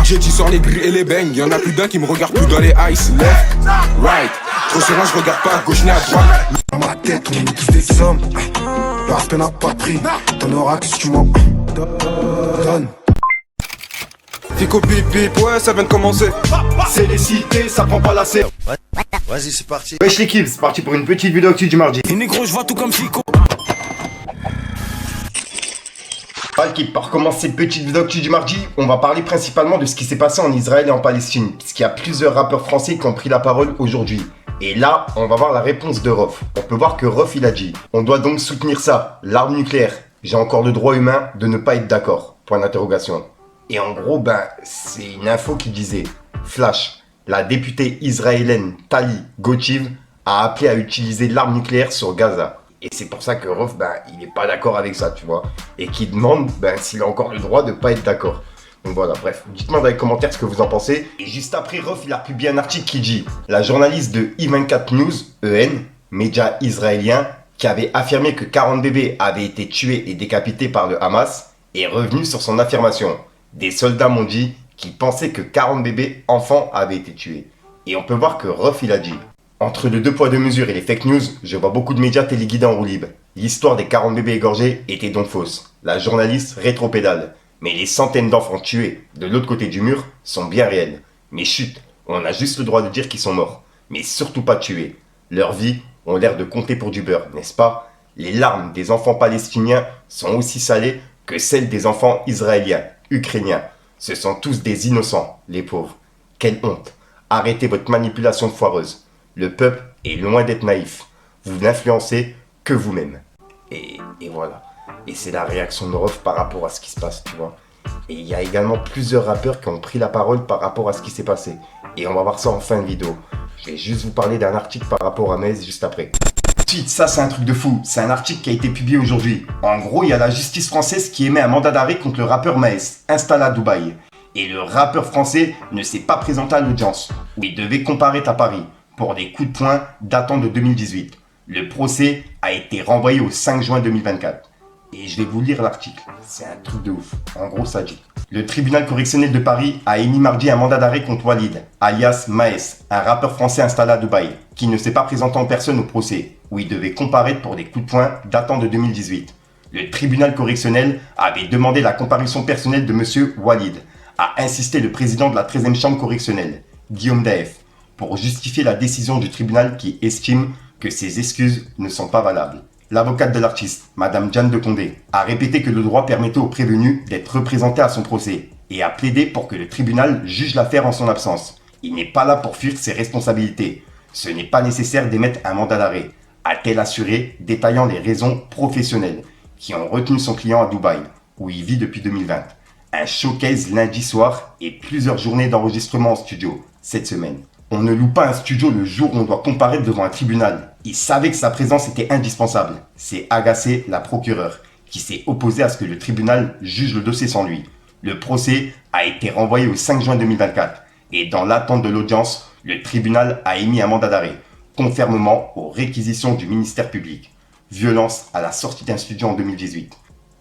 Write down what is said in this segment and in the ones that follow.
J'ai dit sors les grilles et les beignes. Y'en a plus d'un qui me regarde plus dans les ice. Left, right. Trop serein, je regarde pas à gauche ni à droite. Dans ma tête, on est tous des sommes. Le respect n'a pas de prix. T'en auras que si tu m'en donnes. Fico bip bip, ouais, ça vient de commencer. C'est les cités, ça prend pas la serre. Vas-y, c'est parti. Wesh l'équipe, c'est parti pour une petite vidéo actu du mardi. Et négro, je vois tout comme Fico. L'équipe, pour commencer cette petite vidéo actu du mardi, on va parler principalement de ce qui s'est passé en Israël et en Palestine, puisqu'il y a plusieurs rappeurs français qui ont pris la parole aujourd'hui. Et là, on va voir la réponse de Rof. On peut voir que Rof, il a dit: on doit donc soutenir ça, l'arme nucléaire. J'ai encore le droit humain de ne pas être d'accord. Point d'interrogation. Et en gros, c'est une info qui disait: Flash, la députée israélienne Tali Gotiv a appelé à utiliser l'arme nucléaire sur Gaza. Et c'est pour ça que Rof, il n'est pas d'accord avec ça, tu vois. Et qui demande s'il a encore le droit de ne pas être d'accord. Donc voilà, bref, dites-moi dans les commentaires ce que vous en pensez. Et juste après, Rof, il a publié un article qui dit: la journaliste de I24 News, EN, média israélien, qui avait affirmé que 40 bébés avaient été tués et décapités par le Hamas, est revenue sur son affirmation. Des soldats m'ont dit qu'ils pensaient que 40 bébés enfants avaient été tués. Et on peut voir que Rof, il a dit: entre le 2 poids 2 mesures et les fake news, je vois beaucoup de médias téléguidés en roue libre. L'histoire des 40 bébés égorgés était donc fausse. La journaliste rétropédale. Mais les centaines d'enfants tués de l'autre côté du mur sont bien réels. Mais chut, on a juste le droit de dire qu'ils sont morts. Mais surtout pas tués. Leurs vies ont l'air de compter pour du beurre, n'est-ce pas? Les larmes des enfants palestiniens sont aussi salées que celles des enfants israéliens, ukrainiens. Ce sont tous des innocents, les pauvres. Quelle honte! Arrêtez votre manipulation foireuse. Le peuple est loin d'être naïf. Vous n'influencez que vous-même. Et voilà. Et c'est la réaction de Rof par rapport à ce qui se passe, tu vois. Et il y a également plusieurs rappeurs qui ont pris la parole par rapport à ce qui s'est passé. Et on va voir ça en fin de vidéo. Je vais juste vous parler d'un article par rapport à Maes juste après. Ensuite, ça c'est un truc de fou. C'est un article qui a été publié aujourd'hui. En gros, il y a la justice française qui émet un mandat d'arrêt contre le rappeur Maes, installé à Dubaï. Et le rappeur français ne s'est pas présenté à l'audience, où il devait comparaître à Paris pour des coups de poing datant de 2018. Le procès a été renvoyé au 5 juin 2024. Et je vais vous lire l'article. C'est un truc de ouf. En gros, ça dit: le tribunal correctionnel de Paris a émis mardi un mandat d'arrêt contre Walid, alias Maes, un rappeur français installé à Dubaï, qui ne s'est pas présenté en personne au procès, où il devait comparaître pour des coups de poing datant de 2018. Le tribunal correctionnel avait demandé la comparution personnelle de monsieur Walid, a insisté le président de la 13e chambre correctionnelle, Guillaume Daef, pour justifier la décision du tribunal qui estime que ces excuses ne sont pas valables. L'avocate de l'artiste, Madame Jeanne de Condé, a répété que le droit permettait au prévenu d'être représenté à son procès et a plaidé pour que le tribunal juge l'affaire en son absence. Il n'est pas là pour fuir ses responsabilités. Ce n'est pas nécessaire d'émettre un mandat d'arrêt, a-t-elle assuré, détaillant les raisons professionnelles qui ont retenu son client à Dubaï, où il vit depuis 2020. Un showcase lundi soir et plusieurs journées d'enregistrement en studio cette semaine. On ne loue pas un studio le jour où on doit comparaître devant un tribunal. Il savait que sa présence était indispensable. C'est agacé la procureure, qui s'est opposée à ce que le tribunal juge le dossier sans lui. Le procès a été renvoyé au 5 juin 2024. Et dans l'attente de l'audience, le tribunal a émis un mandat d'arrêt, conformément aux réquisitions du ministère public. Violence à la sortie d'un studio en 2018.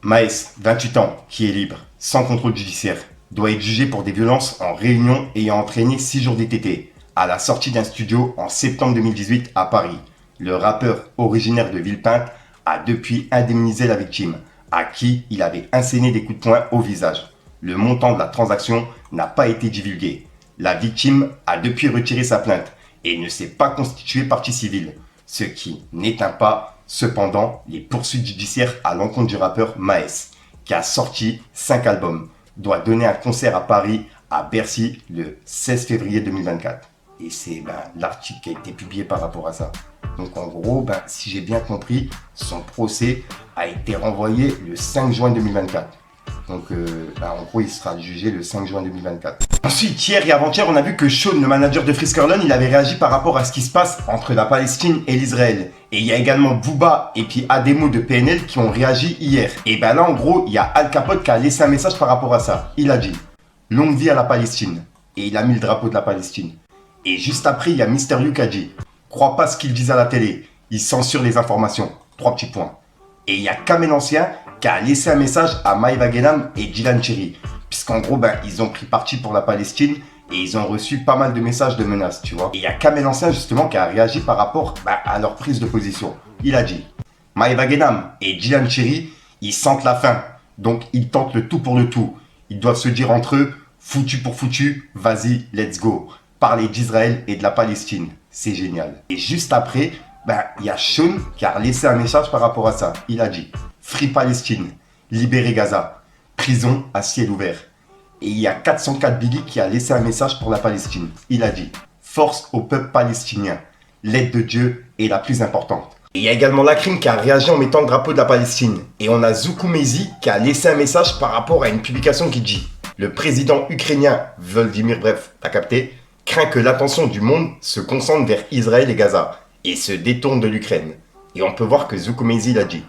Maes, 28 ans, qui est libre, sans contrôle judiciaire, doit être jugé pour des violences en réunion ayant entraîné 6 jours d'ITT, à la sortie d'un studio en septembre 2018 à Paris. Le rappeur originaire de Villepinte a depuis indemnisé la victime, à qui il avait asséné des coups de poing au visage. Le montant de la transaction n'a pas été divulgué. La victime a depuis retiré sa plainte et ne s'est pas constituée partie civile, ce qui n'éteint pas, cependant, les poursuites judiciaires à l'encontre du rappeur Maes, qui a sorti 5 albums, doit donner un concert à Paris, à Bercy, le 16 février 2024. Et c'est l'article qui a été publié par rapport à ça. Donc en gros, si j'ai bien compris, son procès a été renvoyé le 5 juin 2024. Donc en gros, il sera jugé le 5 juin 2024. Ensuite, hier et avant-hier, on a vu que Sean, le manager de Friskerlon, il avait réagi par rapport à ce qui se passe entre la Palestine et l'Israël. Et il y a également Booba et puis Ademo de PNL qui ont réagi hier. Et là, en gros, il y a Al Capote qui a laissé un message par rapport à ça. Il a dit: longue vie à la Palestine. Et il a mis le drapeau de la Palestine. Et juste après, il y a Mister You qui a dit: crois pas ce qu'ils disent à la télé, ils censurent les informations. 3 petits points. Et il y a Kamel Ancien qui a laissé un message à Maïva Guénam et Dylan Cherry, puisqu'en gros, ils ont pris parti pour la Palestine et ils ont reçu pas mal de messages de menaces, tu vois. Et il y a Kamel Ancien, justement, qui a réagi par rapport à leur prise de position. Il a dit, Maïva Genam et Djilan Cherry, ils sentent la faim, donc ils tentent le tout pour le tout. Ils doivent se dire entre eux, foutu pour foutu, vas-y, let's go. Parler d'Israël et de la Palestine, c'est génial. Et juste après, il y a Sean qui a laissé un message par rapport à ça. Il a dit, Free Palestine, libérez Gaza, prison à ciel ouvert. Et il y a 404 Billy qui a laissé un message pour la Palestine. Il a dit, force au peuple palestinien, l'aide de Dieu est la plus importante. Et il y a également Lakrim qui a réagi en mettant le drapeau de la Palestine. Et on a Zoukou Mezi qui a laissé un message par rapport à une publication qui dit, le président ukrainien Volodymyr, bref, t'as capté, craint que l'attention du monde se concentre vers Israël et Gaza et se détourne de l'Ukraine. Et on peut voir que Zoukou Mezi l'a dit.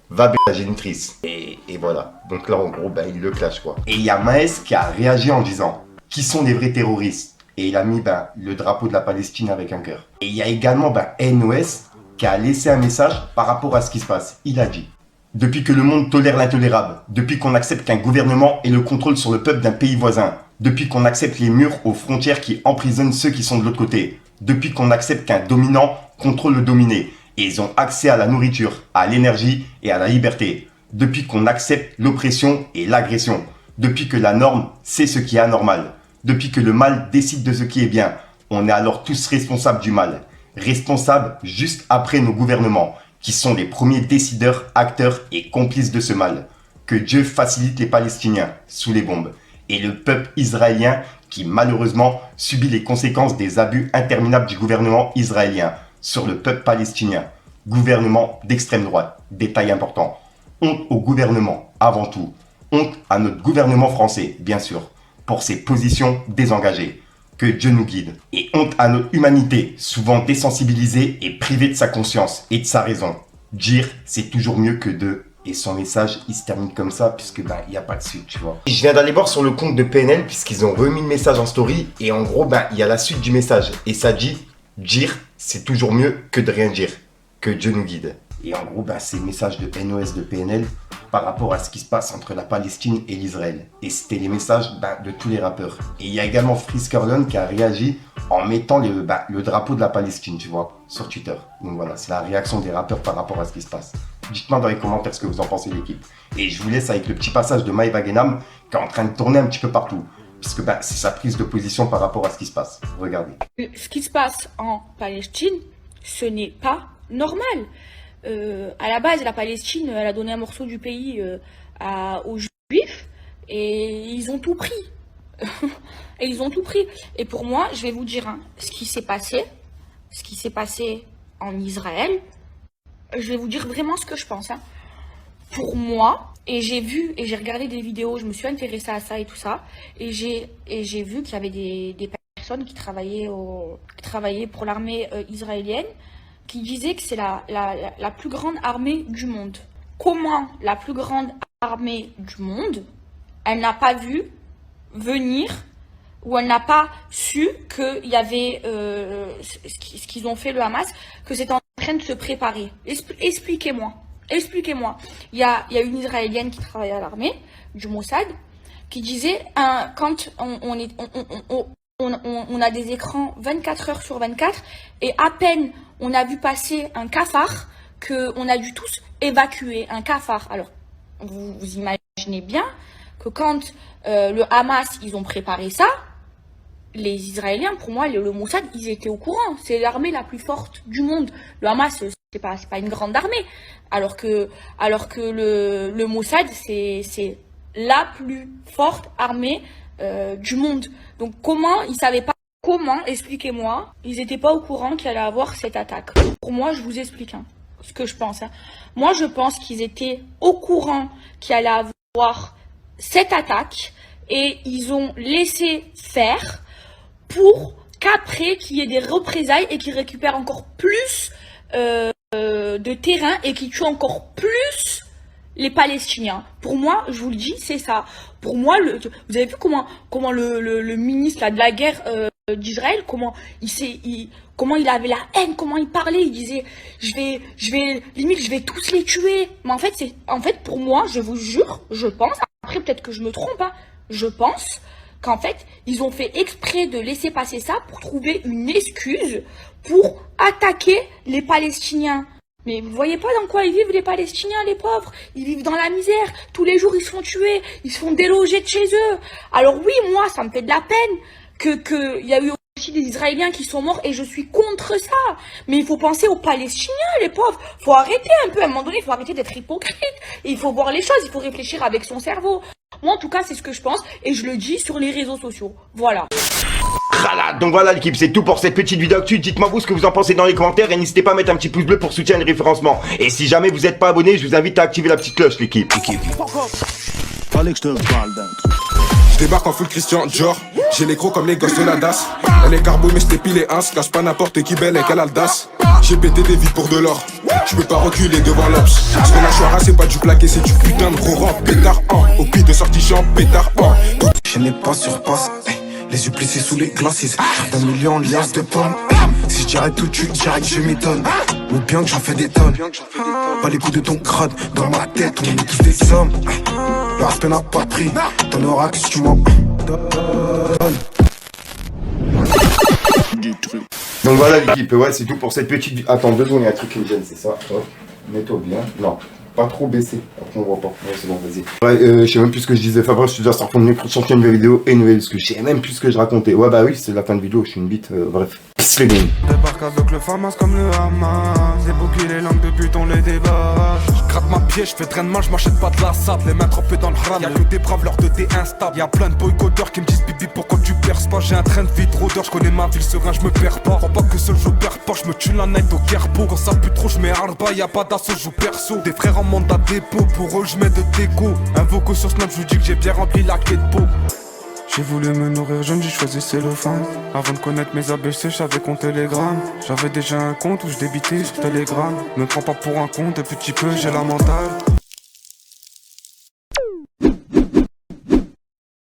Va la génitrice. Et voilà. Donc là, en gros, il le clash, quoi. Et il y a Maes qui a réagi en disant, qui sont les vrais terroristes? Et il a mis le drapeau de la Palestine avec un cœur. Et il y a également NOS qui a laissé un message par rapport à ce qui se passe. Il a dit, depuis que le monde tolère l'intolérable, depuis qu'on accepte qu'un gouvernement ait le contrôle sur le peuple d'un pays voisin, depuis qu'on accepte les murs aux frontières qui emprisonnent ceux qui sont de l'autre côté, depuis qu'on accepte qu'un dominant contrôle le dominé, et ils ont accès à la nourriture, à l'énergie et à la liberté, depuis qu'on accepte l'oppression et l'agression, depuis que la norme c'est ce qui est anormal, depuis que le mal décide de ce qui est bien, on est alors tous responsables du mal, responsables juste après nos gouvernements, qui sont les premiers décideurs, acteurs et complices de ce mal. Que Dieu facilite les Palestiniens sous les bombes et le peuple israélien qui malheureusement subit les conséquences des abus interminables du gouvernement israélien sur le peuple palestinien. Gouvernement d'extrême droite, détail important. Honte au gouvernement avant tout. Honte à notre gouvernement français, bien sûr, pour ses positions désengagées. Que Dieu nous guide. Et honte à notre humanité, souvent désensibilisée et privée de sa conscience et de sa raison. Dire, c'est toujours mieux que de... Et son message, il se termine comme ça, puisque il n'y a pas de suite, tu vois. Et je viens d'aller voir sur le compte de PNL, puisqu'ils ont remis le message en story. Et en gros, il y a la suite du message. Et ça dit, dire, c'est toujours mieux que de rien dire. Que Dieu nous guide. Et en gros, c'est le message de NOS de PNL par rapport à ce qui se passe entre la Palestine et l'Israël. Et c'était les messages de tous les rappeurs. Et il y a également Friskerlon qui a réagi en mettant le drapeau de la Palestine, tu vois, sur Twitter. Donc voilà, c'est la réaction des rappeurs par rapport à ce qui se passe. Dites-moi dans les commentaires ce que vous en pensez, l'équipe. Et je vous laisse avec le petit passage de Maïva Genam qui est en train de tourner un petit peu partout. Puisque c'est sa prise de position par rapport à ce qui se passe. Regardez. Ce qui se passe en Palestine, ce n'est pas normal. À la base, la Palestine, elle a donné un morceau du pays aux Juifs et ils ont tout pris. Et ils ont tout pris. Et pour moi, je vais vous dire, ce qui s'est passé en Israël, je vais vous dire vraiment ce que je pense. Pour moi, et j'ai vu, et j'ai regardé des vidéos, je me suis intéressée à ça et tout ça, et j'ai vu qu'il y avait des personnes qui travaillaient pour l'armée israélienne, qui disaient que c'est la plus grande armée du monde. Comment la plus grande armée du monde, elle n'a pas vu venir, ou elle n'a pas su qu'il y avait ce qu'ils ont fait le Hamas, que c'était en train de se préparer. Expliquez-moi. Expliquez-moi. Il y a une Israélienne qui travaille à l'armée, du Mossad, qui disait, quand on a des écrans 24 heures sur 24, et à peine on a vu passer un cafard, qu'on a dû tous évacuer un cafard. Alors, vous imaginez bien que quand le Hamas, ils ont préparé ça, les Israéliens, pour moi, le Mossad, ils étaient au courant. C'est l'armée la plus forte du monde. Le Hamas, c'est pas une grande armée. Alors que le Mossad, c'est la plus forte armée du monde. Donc comment ils savaient pas, comment, expliquez-moi, ils n'étaient pas au courant qu'il allait avoir cette attaque. Pour moi, je vous explique ce que je pense. Moi, je pense qu'ils étaient au courant qu'il allait avoir cette attaque et ils ont laissé faire pour qu'après qu'il y ait des représailles et qu'ils récupèrent encore plus de terrain et qu'ils tuent encore plus les Palestiniens. Pour moi, je vous le dis, c'est ça. Pour moi, vous avez vu comment le ministre là, de la guerre d'Israël, comment il avait la haine, comment il parlait, il disait limite je vais tous les tuer. Mais en fait pour moi, je vous jure, je pense, après peut-être que je me trompe, je pense qu'en fait, ils ont fait exprès de laisser passer ça pour trouver une excuse pour attaquer les Palestiniens. Mais vous voyez pas dans quoi ils vivent les Palestiniens, les pauvres? Ils vivent dans la misère. Tous les jours, ils se font tuer. Ils se font déloger de chez eux. Alors oui, moi, ça me fait de la peine qu'il y a eu aussi des Israéliens qui sont morts et je suis contre ça. Mais il faut penser aux Palestiniens, les pauvres. Faut arrêter un peu. À un moment donné, il faut arrêter d'être hypocrite. Et il faut voir les choses. Il faut réfléchir avec son cerveau. Moi, en tout cas, c'est ce que je pense et je le dis sur les réseaux sociaux. Voilà. Donc voilà l'équipe, c'est tout pour cette petite vidéo actu. Dites-moi vous ce que vous en pensez dans les commentaires et n'hésitez pas à mettre un petit pouce bleu pour soutenir le référencement. Et si jamais vous n'êtes pas abonné, je vous invite à activer la petite cloche l'équipe. Fallait que je te parle d'un truc. Je débarque en full Christian Dior. J'ai les gros comme les gosses de la DAS. Elle est carbo mais je t'épile les ins. Cache pas n'importe qui belle et quelle audace. J'ai pété des vies pour de l'or. Je peux pas reculer devant l'Obs. Parce que la Chouara c'est pas du plaqué, c'est du putain de gros rang. Pétard en, au pied de sortie champ, pétard en. Je n'ai pas sur passe, les yeux plissés sous les glacis. D'un million liasses de pommes. Si je dirais tout, tu dirais que je m'étonne. Ou bien que j'en fais des tonnes. Pas les coups de ton crâne, dans ma tête, on est tous des sommes. Le respect n'a pas de prix, t'en auras que si tu m'en donnes. Donc voilà l'équipe, ouais c'est tout pour cette petite vidéo. Attends 2 secondes, il y a un truc qui me gêne, c'est ça. Hop, mets-toi bien. Non, pas trop baissé, après on voit pas. Ouais c'est bon, vas-y. Ouais, je sais même plus ce que je disais. Enfin bref, je te dis à ça pour une prochaine vidéo et une nouvelle, parce que je sais même plus ce que je racontais. Ouais bah oui, c'est la fin de vidéo, je suis une bite, bref. Peace les gars. Débarque avec le Famas comme le Hamas. J'ai bouclé les langues de pute, on les débarque. Je gratte ma pied, je fais traînement, je m'achète pas de la sable. Les mains trempées dans le haram, y'a que des braves, l'heure de t'es instable. Y'a plein de boycotteurs qui me disent bibi pourquoi tu perces pas. J'ai un train de vie trop d'heures, je connais ma ville serein, je me perds pas. Crois pas que seul je perds pas, je me tue la night au kerbo. Quand ça pue trop, je mets arba, y'a pas d'assaut, je joue perso. Des frères en mandat dépôt, pour eux je mets de déco. Un voco sur Snap, je vous dis que j'ai bien rempli la quai de peau. J'ai voulu me nourrir jeune, j'ai choisi cellophane. Avant de connaître mes ABC, je savais compter les grammes. J'avais déjà un compte où je débitais sur Telegram. Me prends pas pour un compte, depuis petit peu j'ai la mentale.